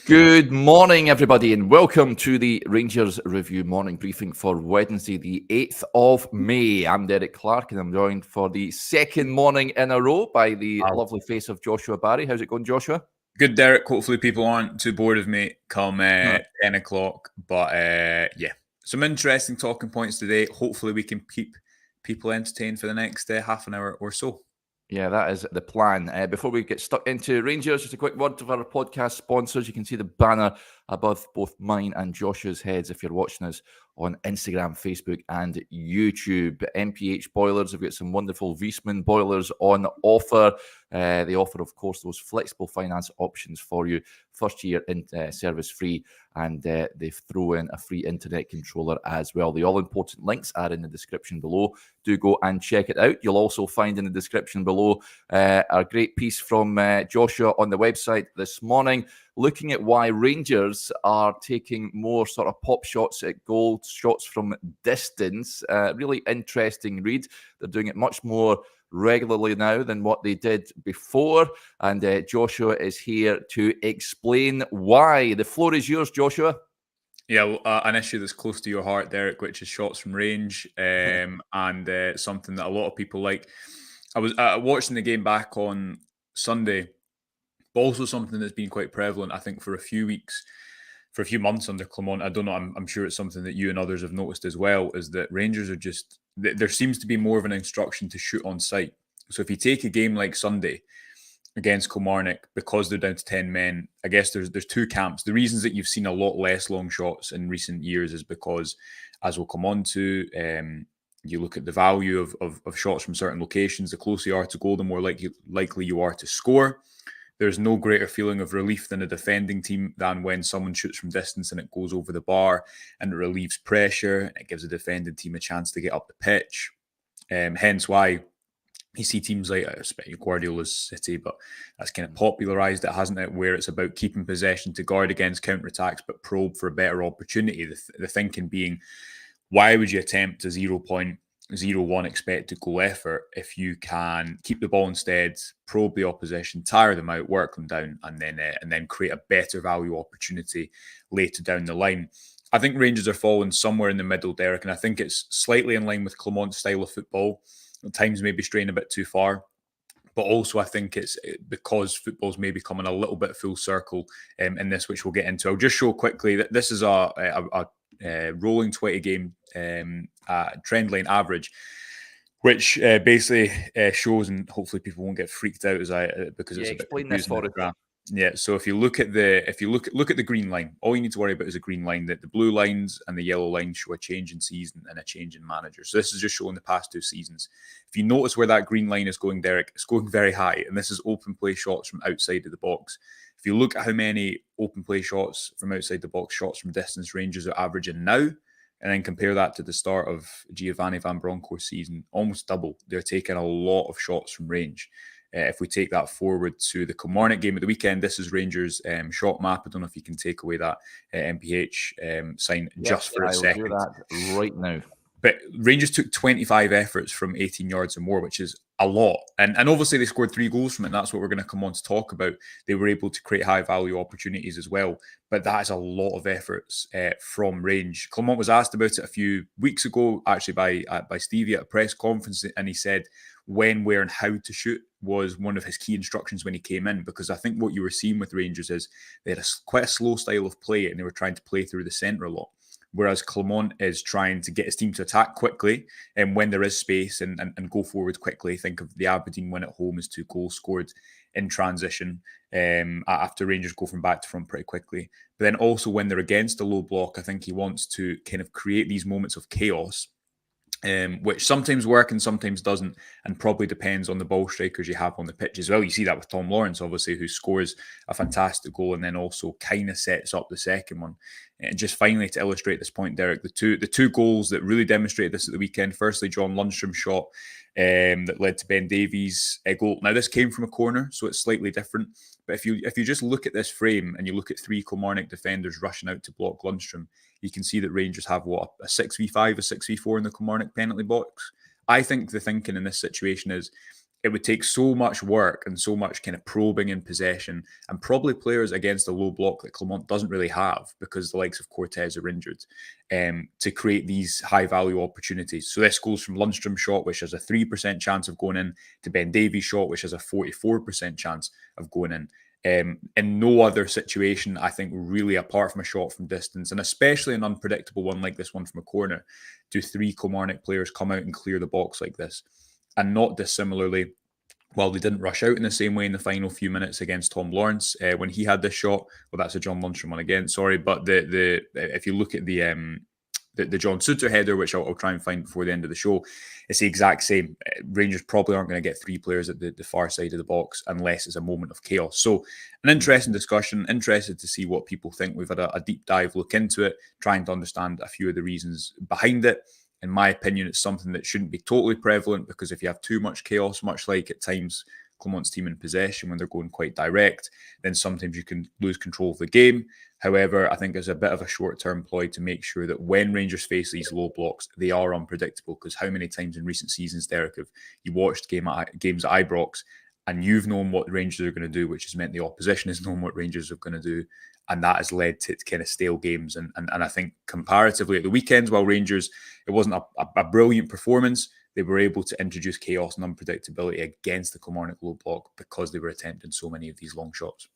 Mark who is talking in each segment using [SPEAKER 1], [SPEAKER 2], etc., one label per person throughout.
[SPEAKER 1] Good morning, everybody, and welcome to the Rangers Review morning briefing for Wednesday, the 8th of May. I'm Derek Clark, and I'm joined for the second morning in a row by the lovely face of Joshua Barry. How's it going, Joshua?
[SPEAKER 2] Good, Derek. Hopefully people aren't too bored of me come 10 o'clock. But yeah, some interesting talking points today. Hopefully we can keep people entertained for the next half an hour or so.
[SPEAKER 1] Yeah, that is the plan. Before we get stuck into Rangers, just a quick word of our podcast sponsors. You can see the banner above both mine and Joshua's heads if you're watching us on Instagram, Facebook, and YouTube. MPH Boilers have got some wonderful Viessmann boilers on offer. They offer, of course, those flexible finance options for you. First year in service free, and they throw in a free internet controller as well. The all-important links are in the description below. Do go and check it out. You'll also find in the description below a great piece from Joshua on the website this morning, looking at why Rangers are taking more sort of pop shots at goal, shots from distance. Really interesting read. They're doing it much more regularly now than what they did before. And Joshua is here to explain why. The floor is yours, Joshua.
[SPEAKER 2] Yeah, well, an issue that's close to your heart, Derek, which is shots from range, and something that a lot of people like. I was watching the game back on Sunday, but also something that's been quite prevalent, I think, for a few weeks, for a few months under Clement. I don't know, I'm sure it's something that you and others have noticed as well, is that Rangers are just, there seems to be more of an instruction to shoot on sight. So if you take a game like Sunday against Kilmarnock, because they're down to 10 men, I guess there's two camps. The reasons that you've seen a lot less long shots in recent years is because, as we'll come on to, you look at the value of shots from certain locations. The closer you are to goal, the more likely you are to score. There's no greater feeling of relief than a defending team than when someone shoots from distance and it goes over the bar and it relieves pressure. It gives a defending team a chance to get up the pitch. Hence why you see teams like Guardiola's City, but that's kind of popularised it, hasn't it? Where it's about keeping possession to guard against counterattacks, but probe for a better opportunity. The thinking being, why would you attempt a 0.01 expected goal effort if you can keep the ball instead, probe the opposition, tire them out, work them down, and then create a better value opportunity later down the line? I think Rangers are falling somewhere in the middle, Derek, and I think it's slightly in line with Clement's style of football. At times maybe straying a bit too far, but also I think it's because football's maybe coming a little bit full circle in this, which we'll get into. I'll just show quickly that this is a rolling 20 game trend line average, which basically shows, and hopefully people won't get freaked out because it's a bit confusing. Yeah, so if you look at the green line, all you need to worry about is a green line. That the blue lines and the yellow lines show a change in season and a change in manager. So this is just showing the past two seasons. If you notice where that green line is going, Derek, it's going very high, and this is open play shots from outside of the box. If you look at how many open play shots from outside the box, shots from distance, Rangers are averaging now, and then compare that to the start of Giovanni Van Bronckhorst's season, almost double. They're taking a lot of shots from range. If we take that forward to the Kilmarnock game of the weekend, this is Rangers' shot map. I don't know if you can take away that MPH sign just for a second.
[SPEAKER 1] I'll do that right now.
[SPEAKER 2] But Rangers took 25 efforts from 18 yards or more, which is a lot. And obviously they scored 3 goals from it, and that's what we're going to come on to talk about. They were able to create high-value opportunities as well. But that is a lot of efforts from range. Clement was asked about it a few weeks ago, actually by Stevie at a press conference, and he said when, where, and how to shoot was one of his key instructions when he came in, because I think what you were seeing with Rangers is they had quite a slow style of play, and they were trying to play through the centre a lot. Whereas Clement is trying to get his team to attack quickly and when there is space and go forward quickly. Think of the Aberdeen win at home as 2 goals scored in transition after Rangers go from back to front pretty quickly. But then also when they're against a low block, I think he wants to kind of create these moments of chaos, which sometimes work and sometimes doesn't, and probably depends on the ball strikers you have on the pitch as well. You see that with Tom Lawrence, obviously, who scores a fantastic goal and then also kind of sets up the second one. And just finally, to illustrate this point, Derek, the two goals that really demonstrated this at the weekend. Firstly, John Lundstrom's shot that led to Ben Davies' goal. Now, this came from a corner, so it's slightly different. But if you just look at this frame and you look at 3 Kilmarnock defenders rushing out to block Lundstrom, you can see that Rangers have a 6v5, a 6v4 in the Kilmarnock penalty box. I think the thinking in this situation is, it would take so much work and so much kind of probing in possession, and probably players against a low block that Clermont doesn't really have because the likes of Cortez are injured, to create these high value opportunities. So this goes from Lundstrom's shot, which has a 3% chance of going in, to Ben Davies' shot, which has a 44% chance of going in. In no other situation, I think, really, apart from a shot from distance, and especially an unpredictable one like this one from a corner, do 3 Kilmarnock players come out and clear the box like this. And not dissimilarly, while they didn't rush out in the same way in the final few minutes against Tom Lawrence when he had this shot. Well, that's a John Lundstrom one again, sorry. But the if you look at the John Suter header, which I'll try and find before the end of the show, it's the exact same. Rangers probably aren't going to get 3 players at the far side of the box unless it's a moment of chaos. So an interesting discussion, interested to see what people think. We've had a deep dive look into it, trying to understand a few of the reasons behind it. In my opinion, it's something that shouldn't be totally prevalent, because if you have too much chaos, much like at times Clermont's team in possession when they're going quite direct, then sometimes you can lose control of the game. However, I think there's a bit of a short-term ploy to make sure that when Rangers face these low blocks, they are unpredictable. Because how many times in recent seasons, Derek, have you watched games at Ibrox and you've known what the Rangers are going to do, which has meant the opposition has known what Rangers are going to do, and that has led to kind of stale games. And I think comparatively at the weekends, while Rangers, it wasn't a brilliant performance, they were able to introduce chaos and unpredictability against the Kilmarnock low block because they were attempting so many of these long shots.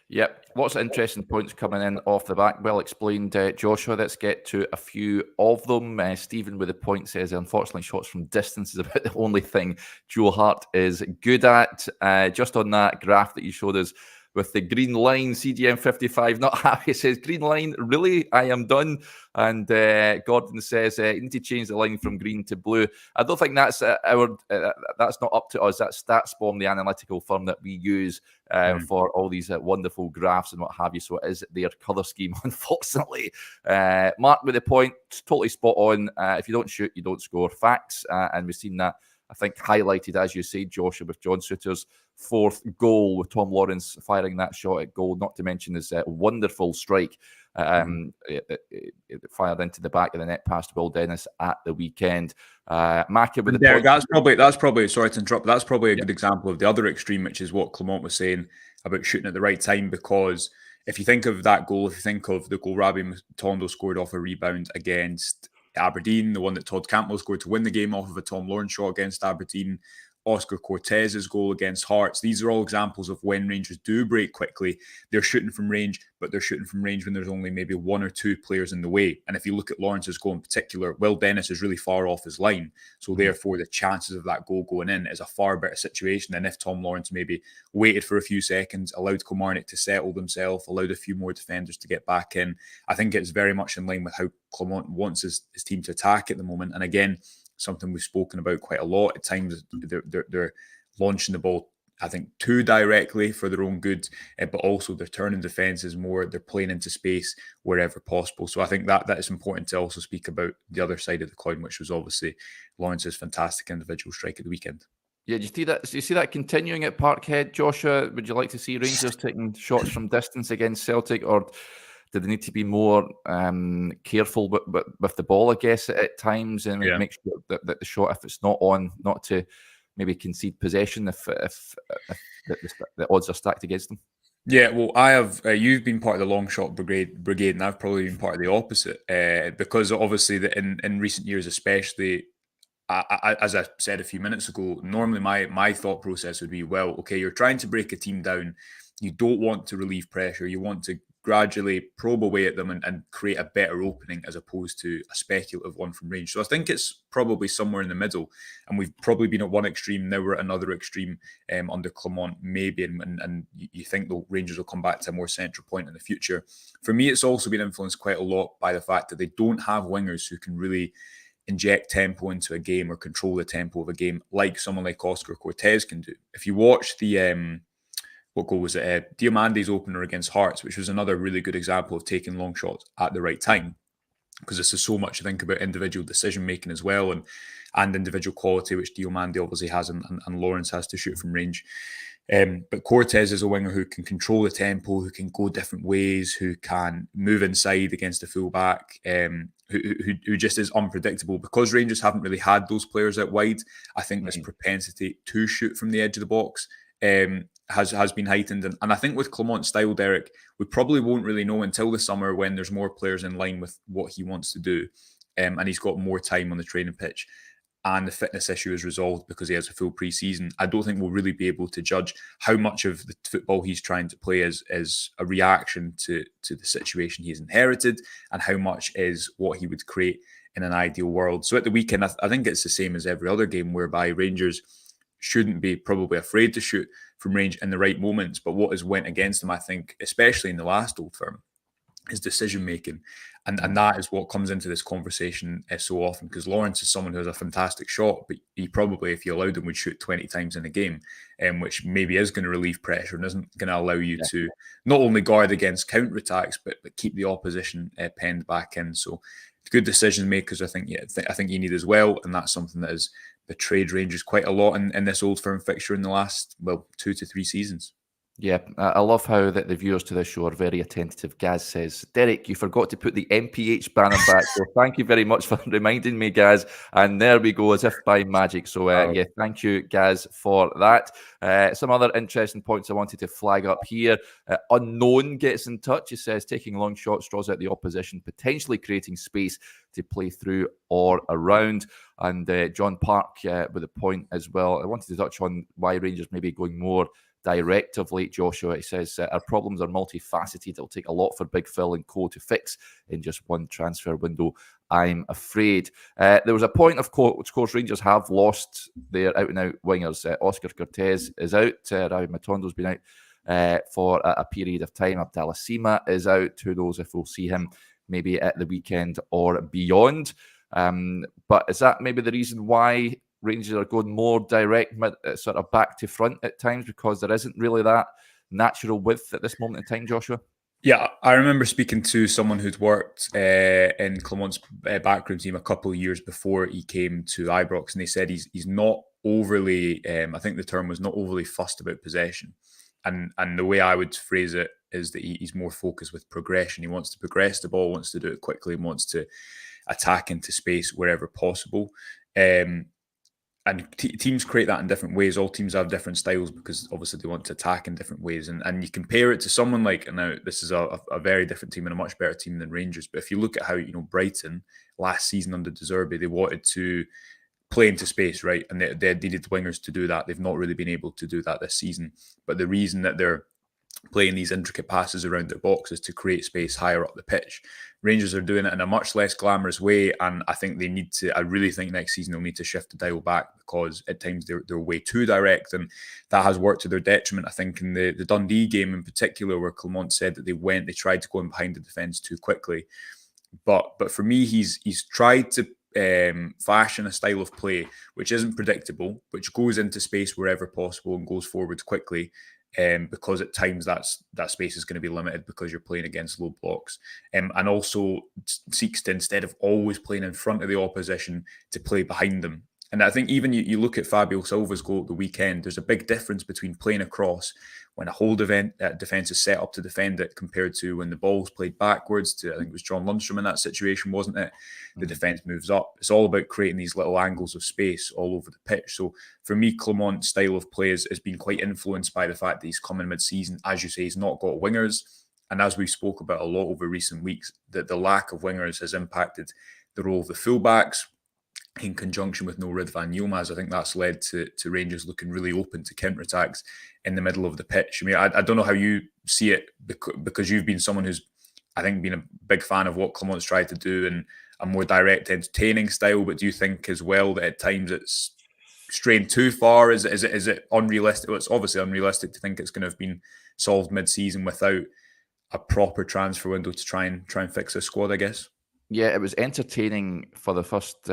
[SPEAKER 1] Yep, lots of interesting points coming in off the back. Well explained, Joshua. Let's get to a few of them. Stephen with the point says, unfortunately, shots from distance is about the only thing Joe Hart is good at. Just on that graph that you showed us with the green line, CGM55, not happy, says, green line, really? I am done. And Gordon says, you need to change the line from green to blue. I don't think that's that's not up to us. That's StatsBomb, the analytical firm that we use for all these wonderful graphs and what have you. So it is their colour scheme, unfortunately. Mark with the point, totally spot on. If you don't shoot, you don't score. Facts. And we've seen that, I think, highlighted, as you say, Joshua, with John Suter's 4th goal, with Tom Lawrence firing that shot at goal, not to mention his wonderful strike it fired into the back of the net past Will Dennis at the weekend. Mackie with the
[SPEAKER 2] Derek,
[SPEAKER 1] point.
[SPEAKER 2] that's probably sorry to interrupt, that's probably a good example of the other extreme, which is what Clermont was saying about shooting at the right time. Because if you think of that goal, if you think of the goal Rabbi Matondo scored off a rebound against Aberdeen, the one that Todd Campbell scored to win the game off of a Tom Lawrence shot against Aberdeen, Oscar Cortez's goal against Hearts. These are all examples of when Rangers do break quickly. They're shooting from range, but they're shooting from range when there's only maybe 1 or 2 players in the way. And if you look at Lawrence's goal in particular, Will Dennis is really far off his line. So therefore, the chances of that goal going in is a far better situation than if Tom Lawrence maybe waited for a few seconds, allowed Kilmarnock to settle themselves, allowed a few more defenders to get back in. I think it's very much in line with how Clermont wants his team to attack at the moment. And again, something we've spoken about quite a lot. At times, they're launching the ball, I think, too directly for their own good, but also they're turning defences more. They're playing into space wherever possible. So I think that is important to also speak about the other side of the coin, which was obviously Lawrence's fantastic individual strike at the weekend.
[SPEAKER 1] Yeah, do you see that continuing at Parkhead, Joshua? Would you like to see Rangers taking shots from distance against Celtic, or do they need to be more careful with the ball, I guess, at times, and make sure that the shot, if it's not on, not to maybe concede possession if the odds are stacked against them?
[SPEAKER 2] Yeah, well, I have. You've been part of the long shot brigade, and I've probably been part of the opposite, because obviously in recent years, especially, as I said a few minutes ago, normally my thought process would be, well, okay, you're trying to break a team down. You don't want to relieve pressure. You want to gradually probe away at them and create a better opening, as opposed to a speculative one from range. So I think it's probably somewhere in the middle, and we've probably been at one extreme, now we're at another extreme under Clermont, maybe, and you think the Rangers will come back to a more central point in the future. For me, it's also been influenced quite a lot by the fact that they don't have wingers who can really inject tempo into a game or control the tempo of a game like someone like Oscar Cortez can do. If you watch the what goal was it? Diamandi's opener against Hearts, which was another really good example of taking long shots at the right time, because this is so much to think about individual decision making as well, and individual quality, which Diomandi obviously has, and Lawrence has to shoot from range. But Cortez is a winger who can control the tempo, who can go different ways, who can move inside against the fullback, who just is unpredictable. Because Rangers haven't really had those players out wide, I think this propensity to shoot from the edge of the box has been heightened. And I think with Clement's style, Derek, we probably won't really know until the summer when there's more players in line with what he wants to do. And he's got more time on the training pitch, and the fitness issue is resolved because he has a full pre-season. I don't think we'll really be able to judge how much of the football he's trying to play is a reaction to the situation he's inherited, and how much is what he would create in an ideal world. So at the weekend, I think it's the same as every other game, whereby Rangers shouldn't be probably afraid to shoot from range in the right moments. But what has went against them, I think, especially in the last Old Firm, is decision making. And that is what comes into this conversation so often, because Lawrence is someone who has a fantastic shot, but he probably, if you allowed him, would shoot 20 times in a game, which maybe is going to relieve pressure and isn't going to allow you to not only guard against counter-attacks, but keep the opposition penned back in. So good decision makers, I think you need as well, and that's something that has betrayed Rangers quite a lot in this Old Firm fixture in the last, 2 to 3 seasons.
[SPEAKER 1] Yeah, I love how that the viewers to this show are very attentive. Gaz says, Derek, you forgot to put the MPH banner back. So thank you very much for reminding me, Gaz. And there we go, as if by magic. So yeah, thank you, Gaz, for that. Some other interesting points I wanted to flag up here. Unknown gets in touch. He says, taking long shots draws out the opposition, potentially creating space to play through or around. And John Park with a point as well. I wanted to touch on why Rangers may be going more direct of late, Joshua. He says, our problems are multifaceted. It'll take a lot for Big Phil and co to fix in just one transfer window, I'm afraid. There was a point, of course, Rangers have lost their out-and-out wingers. Oscar Cortez is out. Ravi Matondo's been out for a period of time. Abdallah Sima is out. Who knows if we'll see him maybe at the weekend or beyond. But is that maybe the reason why Rangers are going more direct, sort of back to front at times, because there isn't really that natural width at this moment in time, Joshua?
[SPEAKER 2] Yeah, I remember speaking to someone who'd worked in Clement's backroom team a couple of years before he came to Ibrox, and they said he's not overly, I think the term was not overly fussed about possession. And the way I would phrase it is that he's more focused with progression. He wants to progress the ball, wants to do it quickly, and wants to attack into space wherever possible. And teams create that in different ways. All teams have different styles because obviously they want to attack in different ways. And you compare it to someone like, now this is a very different team and a much better team than Rangers. But if you look at how, Brighton last season under De Zerbi, they wanted to play into space, right? And they needed wingers to do that. They've not really been able to do that this season. But the reason that they're playing these intricate passes around their box is to create space higher up the pitch. Rangers are doing it in a much less glamorous way, and I think they need to. I really think next season they'll need to shift the dial back, because at times they're way too direct, and that has worked to their detriment. I think in the Dundee game in particular, where Clement said that they tried to go in behind the defence too quickly. But for me, he's tried to fashion a style of play which isn't predictable, which goes into space wherever possible and goes forward quickly. Because at times that space is going to be limited because you're playing against low blocks, and also seeks to, instead of always playing in front of the opposition, to play behind them. And I think even you look at Fabio Silva's goal at the weekend, there's a big difference between playing across when a whole defence is set up to defend it, compared to when the ball's played backwards to, I think it was John Lundstrom in that situation, wasn't it? The defence moves up. It's all about creating these little angles of space all over the pitch. So for me, Clement's style of play has been quite influenced by the fact that he's come in mid-season. As you say, he's not got wingers. And as we spoke about a lot over recent weeks, that the lack of wingers has impacted the role of the fullbacks, in conjunction with no Ridvan Yilmaz. I think that's led to Rangers looking really open to counter-attacks in the middle of the pitch. I mean, I don't know how you see it, because you've been someone who's, I think, been a big fan of what Clement's tried to do and a more direct, entertaining style. But do you think as well that at times it's straying too far? Is it unrealistic? Well, it's obviously unrealistic to think it's going to have been solved mid-season without a proper transfer window to try and fix this squad, I guess.
[SPEAKER 1] Yeah, it was entertaining for the first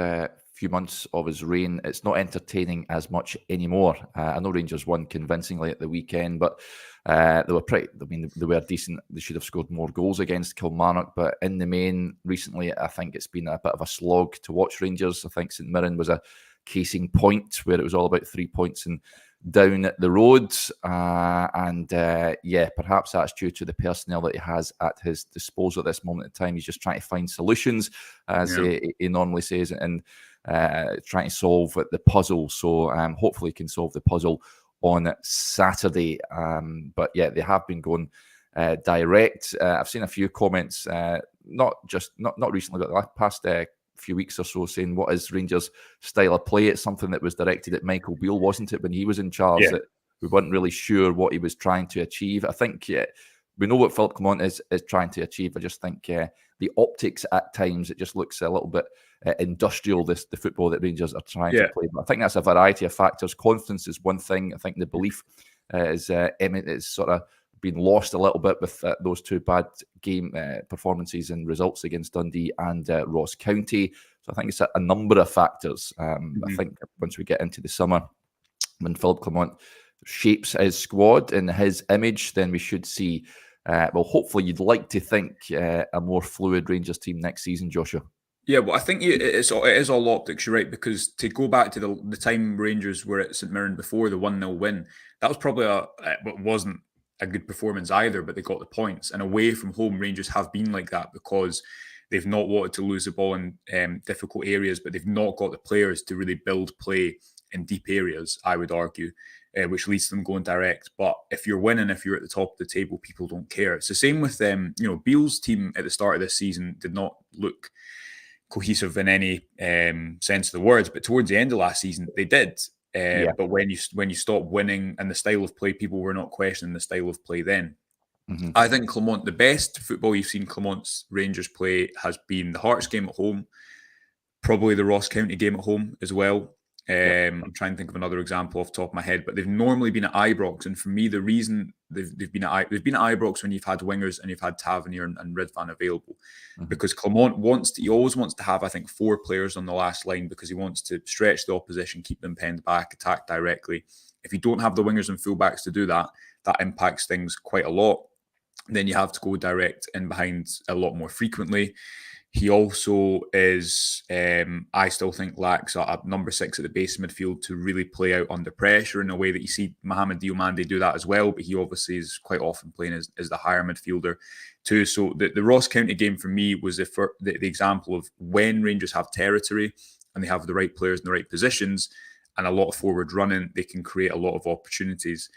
[SPEAKER 1] few months of his reign. It's not entertaining as much anymore. I know Rangers won convincingly at the weekend, but they were they were decent. They should have scored more goals against Kilmarnock, but in the main, recently, I think it's been a bit of a slog to watch Rangers. I think St Mirren was a casing point where it was all about 3 points and down the road. Yeah, perhaps that's due to the personnel that he has at his disposal at this moment in time. He's just trying to find solutions, as he normally says, and trying to solve the puzzle. So hopefully he can solve the puzzle on Saturday. But yeah, they have been going direct. I've seen a few comments, not recently, but the past few weeks or so, saying, what is Rangers' style of play? It's something that was directed at Michael Beale, wasn't it, when he was in charge? That we weren't really sure what he was trying to achieve. I think we know what Philippe Clement is trying to achieve. I just think the optics at times, it just looks a little bit industrial, the football that Rangers are trying to play. But I think that's a variety of factors. Confidence is one thing. I think the belief is sort of been lost a little bit with those two bad game performances and results against Dundee and Ross County. So I think it's a number of factors. I think once we get into the summer, when Philippe Clement shapes his squad in his image, then we should see, well, hopefully you'd like to think a more fluid Rangers team next season, Joshua.
[SPEAKER 2] Yeah, well, I think it is all optics, you're right, because to go back to the time Rangers were at St Mirren before the 1-0 win, that was probably wasn't a good performance either, but they got the points. And away from home, Rangers have been like that because they've not wanted to lose the ball in difficult areas, but they've not got the players to really build play in deep areas, I would argue, which leads to them going direct. But if you're winning, if you're at the top of the table, people don't care. It's the same with Beale's team at the start of this season did not look cohesive in any sense of the words, but towards the end of last season they did. But when you stop winning and the style of play, people were not questioning the style of play then. I think Clement, the best football you've seen Clement's Rangers play has been the Hearts game at home, probably the Ross County game at home as well. I'm trying to think of another example off the top of my head, but they've normally been at Ibrox, and for me, the reason they've been at Ibrox when you've had wingers and you've had Tavernier and Ridvan available, because Clement always wants to have, I think, 4 players on the last line because he wants to stretch the opposition, keep them penned back, attack directly. If you don't have the wingers and fullbacks to do that, that impacts things quite a lot. Then you have to go direct in behind a lot more frequently. He also is, I still think, lacks a number 6 at the base of midfield to really play out under pressure in a way that you see Mohamed Diomande do that as well. But he obviously is quite often playing as the higher midfielder too. So the Ross County game for me was the example of when Rangers have territory and they have the right players in the right positions and a lot of forward running, they can create a lot of opportunities.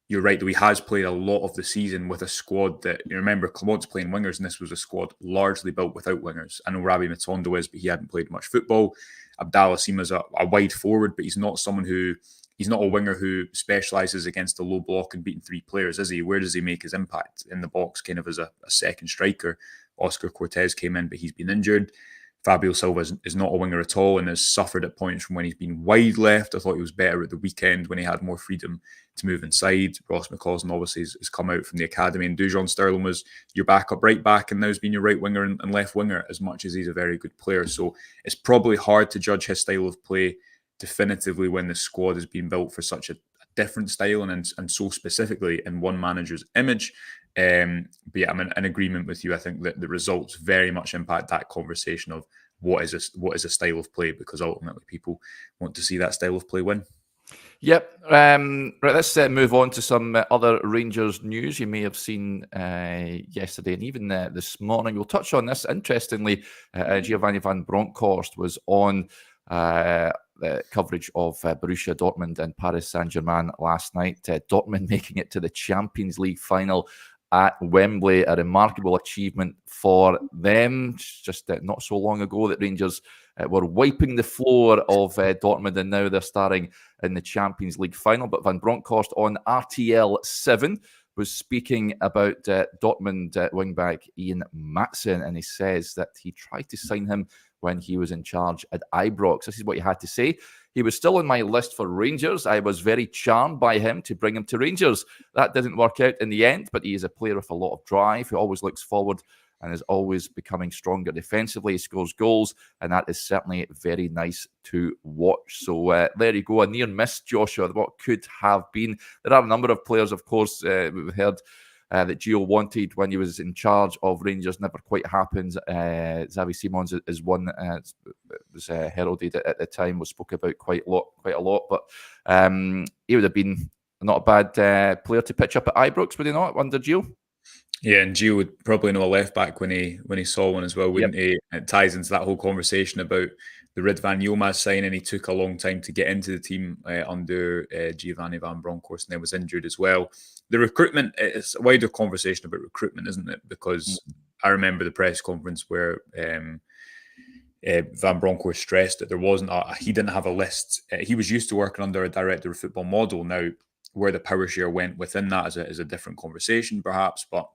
[SPEAKER 2] You're right that he has played a lot of the season with a squad that, you remember, Clement's playing wingers, and this was a squad largely built without wingers. I know Rabi Matondo is, but he hadn't played much football. Abdallah Sima's a wide forward, but he's not a winger who specialises against a low block and beating 3 players, is he? Where does he make his impact? In the box, kind of as a second striker. Oscar Cortez came in, but he's been injured. Fabio Silva is not a winger at all and has suffered at points from when he's been wide left. I thought he was better at the weekend when he had more freedom to move inside. Ross McCausland obviously has come out from the academy, and Dujon Sterling was your backup right back and now has been your right winger and left winger, as much as he's a very good player. So it's probably hard to judge his style of play definitively when the squad has been built for such a different style and so specifically in one manager's image. But yeah, I'm in agreement with you. I think that the results very much impact that conversation of what is a style of play, because ultimately people want to see that style of play win.
[SPEAKER 1] Yep. Right, let's move on to some other Rangers news you may have seen yesterday and even this morning. We'll touch on this. Interestingly, Giovanni van Bronckhorst was on the coverage of Borussia Dortmund and Paris Saint-Germain last night. Dortmund making it to the Champions League final at Wembley, a remarkable achievement for them. Just not so long ago that Rangers were wiping the floor of Dortmund, and now they're starting in the Champions League final. But Van Bronckhorst on RTL 7 was speaking about Dortmund wingback Ian Maatsen, and he says that he tried to sign him when he was in charge at Ibrox. This is what he had to say. He was still on my list for Rangers. I was very charmed by him to bring him to Rangers. That didn't work out in the end, but he is a player with a lot of drive, who always looks forward and is always becoming stronger defensively. He scores goals, and that is certainly very nice to watch. So there you go, a near miss, Joshua, what could have been. There are a number of players, of course, we've heard that Gio wanted when he was in charge of Rangers never quite happened. Xavi Simons is one that was heralded at the time, was spoke about quite a lot. But he would have been not a bad player to pitch up at Ibrox, would he not, under Gio?
[SPEAKER 2] Yeah, and Gio would probably know a left back when he saw one as well, wouldn't he? It ties into that whole conversation about the Ridvan Yilmaz signing. He took a long time to get into the team under Giovanni Van Bronckhorst, and then was injured as well. The recruitment is a wider conversation about recruitment, isn't it? Because I remember the press conference where Van Bronckhorst stressed that there wasn't he didn't have a list. He was used to working under a director of football model. Now, where the power share went within that is a different conversation, perhaps, but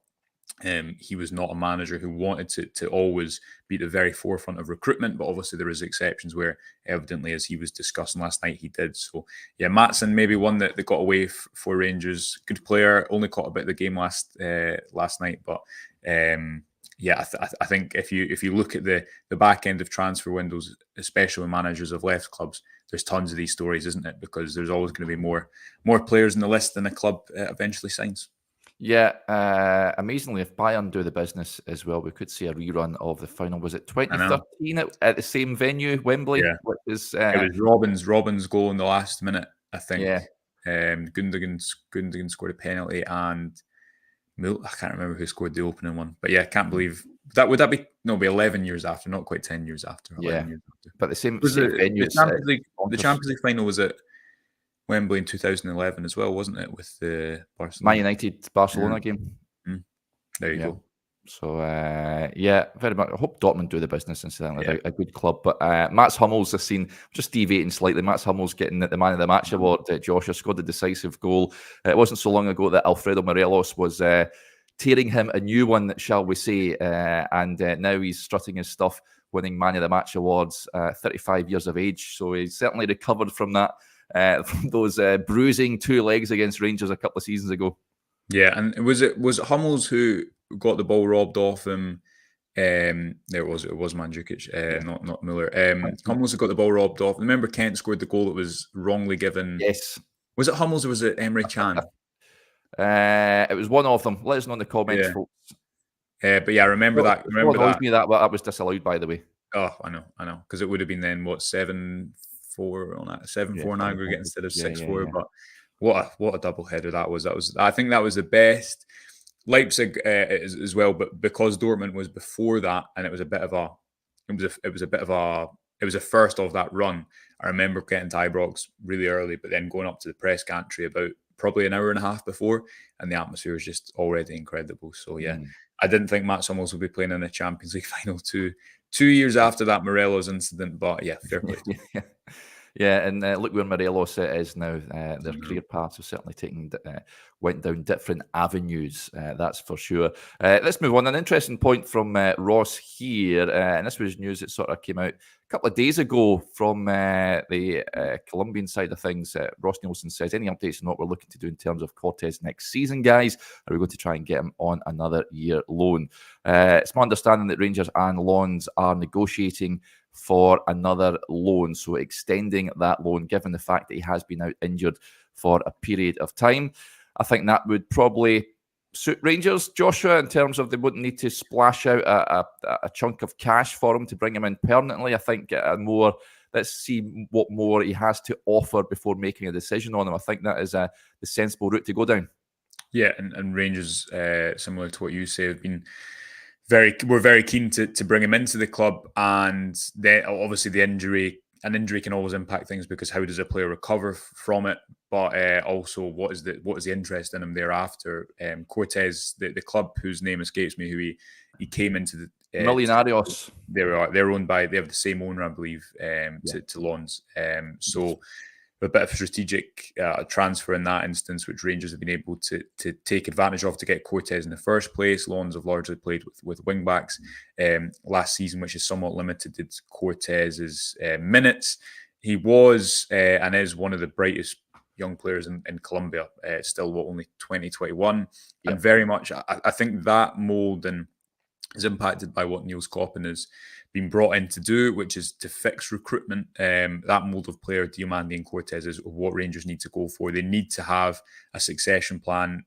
[SPEAKER 2] he was not a manager who wanted to always be at the very forefront of recruitment, but obviously there is exceptions where evidently, as he was discussing last night, he did. So yeah, Maatsen maybe one that got away for Rangers. Good player, only caught a bit of the game last night, but yeah, I think if you look at the back end of transfer windows, especially when managers have left clubs, there's tons of these stories, isn't it? Because there's always going to be more players in the list than a club eventually signs.
[SPEAKER 1] Yeah, amazingly, if Bayern do the business as well, we could see a rerun of the final. Was it 2013 at the same venue, Wembley?
[SPEAKER 2] Yeah,
[SPEAKER 1] which is,
[SPEAKER 2] it was Robin's goal in the last minute, I think.
[SPEAKER 1] Yeah.
[SPEAKER 2] Gundogan scored a penalty, and I can't remember who scored the opening one. But yeah, I can't believe that. Would that be 11 years after, not quite 10 years after. 11 years after.
[SPEAKER 1] But the same venue.
[SPEAKER 2] The Champions League final was at Wembley in 2011 as well, wasn't it? With the Barcelona.
[SPEAKER 1] Man United Barcelona game.
[SPEAKER 2] There you go.
[SPEAKER 1] So yeah, very much. I hope Dortmund do the business and say a good club. But Mats Hummels has seen, just deviating slightly, Mats Hummels getting the man of the match award. Joshua scored the decisive goal. It wasn't so long ago that Alfredo Morelos was tearing him a new one, shall we say, and now he's strutting his stuff, winning man of the match awards, 35 years of age. So he's certainly recovered from that. From those bruising 2 legs against Rangers a couple of seasons ago.
[SPEAKER 2] Yeah, and was it Hummels who got the ball robbed off him? It was Mandzukic, not Muller. Hummels who got the ball robbed off. Remember Kent scored the goal that was wrongly given.
[SPEAKER 1] Yes.
[SPEAKER 2] Was it Hummels or was it Emre Can?
[SPEAKER 1] It was one of them. Let us know in the comments, folks.
[SPEAKER 2] But yeah, I remember that.
[SPEAKER 1] Remember me that was disallowed, by the way.
[SPEAKER 2] Oh, I know, because it would have been then 7-4 on that, 7-4 in aggregate instead of 6-4. But what a double header that was. I think that was the best. Leipzig as well, but because Dortmund was before that, and it was a first of that run. I remember getting to Ibrox really early, but then going up to the press gantry about probably an hour and a half before, and the atmosphere was just already incredible. So yeah, I didn't think Mats Hummels would be playing in a Champions League final 2 years after that Morelos incident, but yeah, fair play.
[SPEAKER 1] Yeah, and look where Morelos is now. Their career paths have certainly went down different avenues, that's for sure. Let's move on. An interesting point from Ross here, and this was news that sort of came out a couple of days ago from the Colombian side of things. Ross Nielsen says, any updates on what we're looking to do in terms of Cortez next season, guys? Are we going to try and get him on another year loan? It's my understanding that Rangers and Lons are negotiating for another loan, so extending that loan, given the fact that he has been out injured for a period of time. I think that would probably suit Rangers, Joshua, in terms of they wouldn't need to splash out a chunk of cash for him to bring him in permanently. I think let's see what more he has to offer before making a decision on him. I think that is the sensible route to go down.
[SPEAKER 2] Yeah, and Rangers, similar to what you say, have been we're very keen to bring him into the club, and then obviously an injury can always impact things, because how does a player recover from it? But also, what is the interest in him thereafter? Cortez, the club whose name escapes me, who he came into the
[SPEAKER 1] Millonarios.
[SPEAKER 2] They're owned by, they have the same owner, I believe, to Lons. So a bit of a strategic transfer in that instance, which Rangers have been able to take advantage of to get Cortez in the first place. Lons have largely played with wing backs last season, which is somewhat limited Cortez's minutes. He was and is one of the brightest young players in Colombia, still only 2021, and very much I think that mould and is impacted by what Niels Kloppen has been brought in to do, which is to fix recruitment. That mould of player, Diomande and Cortez, is what Rangers need to go for. They need to have a succession plan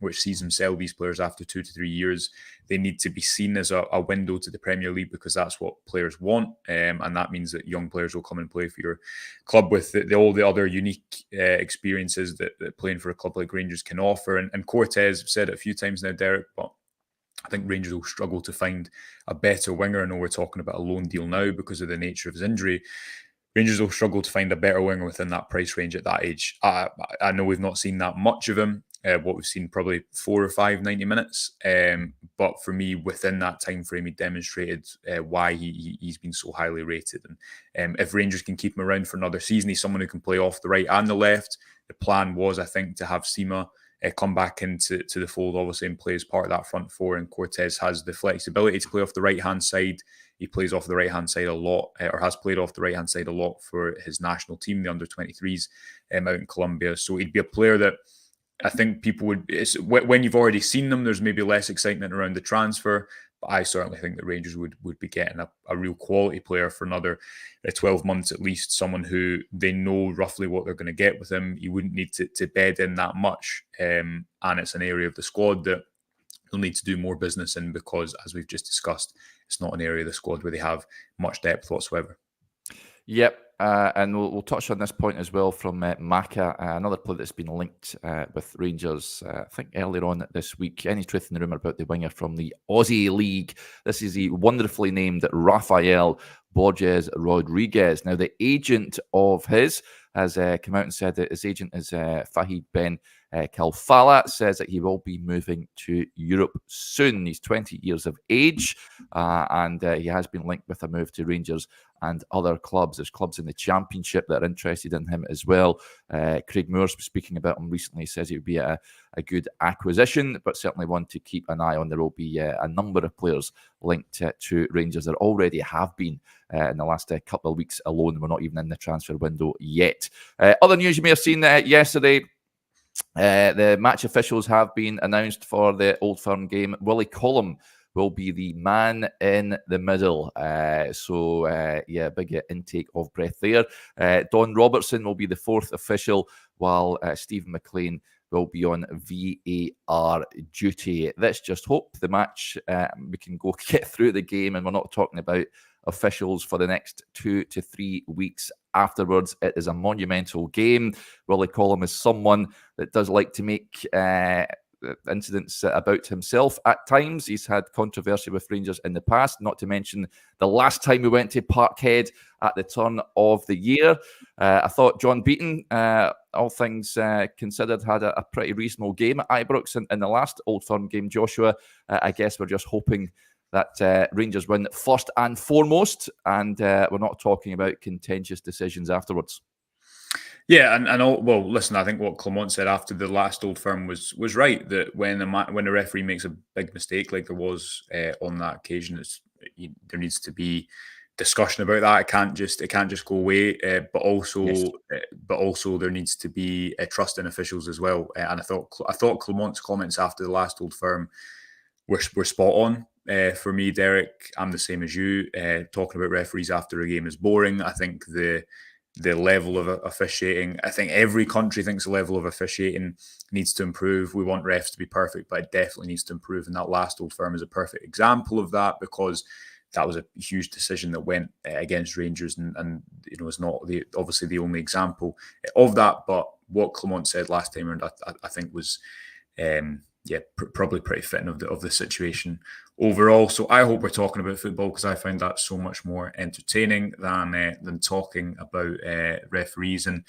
[SPEAKER 2] which sees them sell these players after 2 to 3 years. They need to be seen as a window to the Premier League because that's what players want. And that means that young players will come and play for your club with all the other unique experiences that playing for a club like Rangers can offer. And Cortez, I've said it a few times now, Derek, but I think Rangers will struggle to find a better winger. I know we're talking about a loan deal now because of the nature of his injury. Rangers will struggle to find a better winger within that price range at that age. I know we've not seen that much of him. What we've seen probably 4 or 5 90 minutes. But for me, within that time frame, he demonstrated why he's been so highly rated. And if Rangers can keep him around for another season, he's someone who can play off the right and the left. The plan was, I think, to have Sima come back into the fold, obviously, and play as part of that front four. And Cortez has the flexibility to play off the right-hand side. He plays off the right-hand side a lot, or has played off the right-hand side a lot for his national team, the under-23s out in Colombia. So he'd be a player that I think people would, when you've already seen them, there's maybe less excitement around the transfer. But I certainly think that Rangers would be getting a real quality player for another 12 months at least, someone who they know roughly what they're going to get with him. You wouldn't need to bed in that much. And it's an area of the squad that they'll need to do more business in because, as we've just discussed, it's not an area of the squad where they have much depth whatsoever.
[SPEAKER 1] Yep, and we'll touch on this point as well from Maka, another player that's been linked with Rangers, I think earlier on this week. Any truth in the rumour about the winger from the Aussie League? This is the wonderfully named Rafael Borges Rodriguez. Now, the agent of his has come out and said that his agent is Fahid Ben Kalfala, says that he will be moving to Europe soon. He's 20 years of age, and he has been linked with a move to Rangers and other clubs. There's clubs in the Championship that are interested in him as well. Craig Moore's speaking about him recently, says it would be a good acquisition, but certainly one to keep an eye on. There will be a number of players linked to Rangers. There already have been in the last couple of weeks alone. We're not even in the transfer window yet. Other news you may have seen yesterday, the match officials have been announced for the Old Firm game. Willie Collum will be the man in the middle. Big intake of breath there. Don Robertson will be the fourth official, while Stephen McLean will be on VAR duty. Let's just hope the match, we can go get through the game, and we're not talking about officials for the next 2 to 3 weeks afterwards. It is a monumental game. Willie Collum is someone that does like to make incidents about himself at times. He's had controversy with Rangers in the past, not to mention the last time we went to Parkhead at the turn of the year. I thought John Beaton, all things considered, had a pretty reasonable game at Ibrox in the last Old Firm game. Joshua, I guess we're just hoping that Rangers win first and foremost, and we're not talking about contentious decisions afterwards.
[SPEAKER 2] Yeah, well, listen, I think what Clement said after the last Old Firm was right, that when a referee makes a big mistake like there was on that occasion, there needs to be discussion about that. It can't just go away. But also there needs to be trust in officials as well. And I thought Clement's comments after the last Old Firm were spot on. For me, Derek, I'm the same as you. Talking about referees after a game is boring. I think the level of officiating, I think every country thinks the level of officiating needs to improve. We want refs to be perfect, but it definitely needs to improve. And that last Old Firm is a perfect example of that, because that was a huge decision that went against Rangers, and it's not obviously the only example of that. But what Clement said last time around, I think was probably pretty fitting of the situation overall. So I hope we're talking about football, because I find that so much more entertaining than talking about referees. And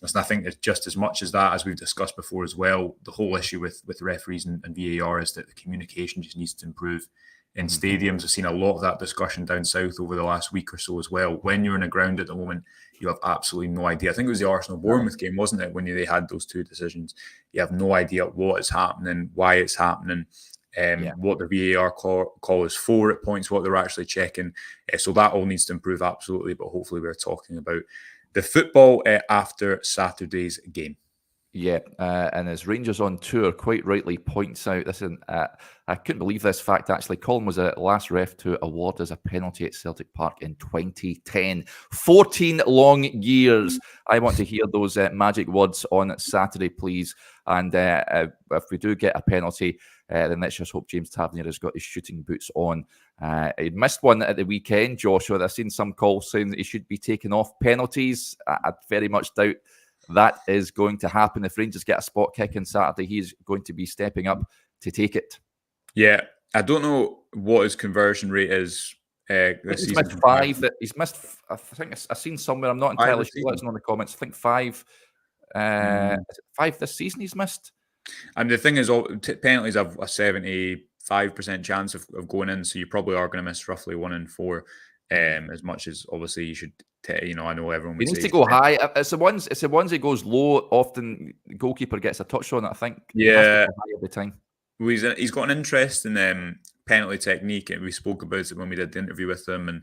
[SPEAKER 2] listen, I think it's just as much as that, as we've discussed before as well, the whole issue with referees and VAR is that the communication just needs to improve in stadiums. I've seen a lot of that discussion down south over the last week or so as well. When you're in a ground at the moment, you have absolutely no idea. I think it was the Arsenal-Bournemouth game, wasn't it, when they had those two decisions? You have no idea what is happening, why it's happening, what the VAR call is for at points, what they're actually checking. So that all needs to improve, absolutely. But hopefully we're talking about the football after Saturday's game.
[SPEAKER 1] Yeah, and as Rangers on Tour quite rightly points out, listen, I couldn't believe this fact actually. Colin was the last ref to award as a penalty at Celtic Park in 2010. 14 long years. I want to hear those magic words on Saturday, please. And if we do get a penalty, then let's just hope James Tavernier has got his shooting boots on. He missed one at the weekend, Joshua. I've seen some calls saying that he should be taken off penalties. I very much doubt that is going to happen. If Rangers get a spot kick on Saturday, he's going to be stepping up to take it.
[SPEAKER 2] Yeah, I don't know what his conversion rate is this
[SPEAKER 1] He's
[SPEAKER 2] season.
[SPEAKER 1] missed five. He's missed, I think I've seen somewhere, I'm not entirely sure, let us know in the comments. I think five. Is it 5 this season he's missed?
[SPEAKER 2] And the thing is, penalties have a 75% chance of going in, so you probably are going to miss roughly 1 in 4. As much as obviously you should, I know everyone would
[SPEAKER 1] He
[SPEAKER 2] say
[SPEAKER 1] needs to go high. It's the ones he goes low. Often the goalkeeper gets a touch on it. I think.
[SPEAKER 2] Yeah,
[SPEAKER 1] every time.
[SPEAKER 2] Well, he's got an interest in penalty technique, and we spoke about it when we did the interview with him. And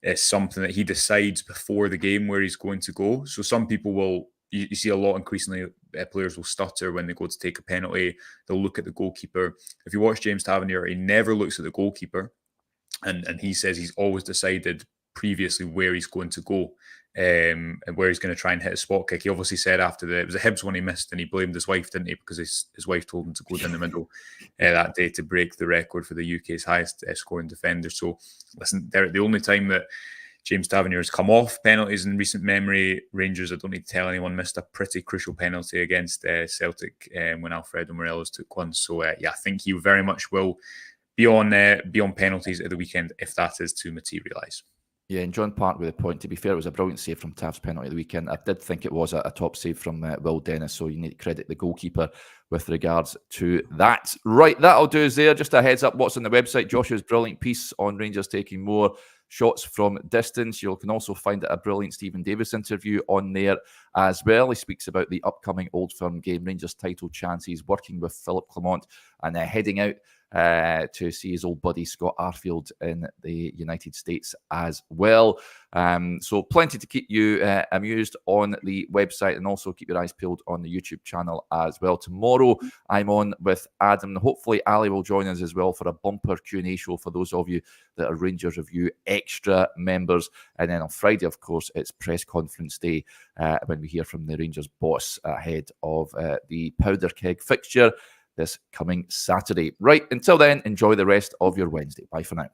[SPEAKER 2] it's something that he decides before the game where he's going to go. So some people will. You see a lot increasingly players will stutter when they go to take a penalty. They'll look at the goalkeeper. If you watch James Tavernier, he never looks at the goalkeeper. And he says he's always decided previously where he's going to go and where he's going to try and hit a spot kick. He obviously said after it was a Hibs one he missed, and he blamed his wife, didn't he? Because his wife told him to go down the middle that day to break the record for the UK's highest scoring defender. So listen, they're the only time that James Tavernier has come off penalties in recent memory. Rangers, I don't need to tell anyone, missed a pretty crucial penalty against Celtic when Alfredo Morelos took one. So I think he very much will be on penalties at the weekend if that is to materialise.
[SPEAKER 1] Yeah, and John Park with a point. To be fair, it was a brilliant save from Tav's penalty at the weekend. I did think it was a top save from Will Dennis, so you need to credit the goalkeeper with regards to that. Right, that'll do us there. Just a heads up what's on the website. Joshua's brilliant piece on Rangers taking more shots from distance. You can also find a brilliant Stephen Davis interview on there as well. He speaks about the upcoming Old Firm game, Rangers title chances, working with Philip Clement, and heading out to see his old buddy Scott Arfield in the United States as well. So plenty to keep you amused on the website, and also keep your eyes peeled on the YouTube channel as well. Tomorrow I'm on with Adam. Hopefully Ali will join us as well for a bumper Q&A show for those of you that are Rangers Review Extra members. And then on Friday, of course, it's press conference day when we hear from the Rangers boss ahead of the Powder Keg fixture this coming Saturday. Right, until then, enjoy the rest of your Wednesday. Bye for now.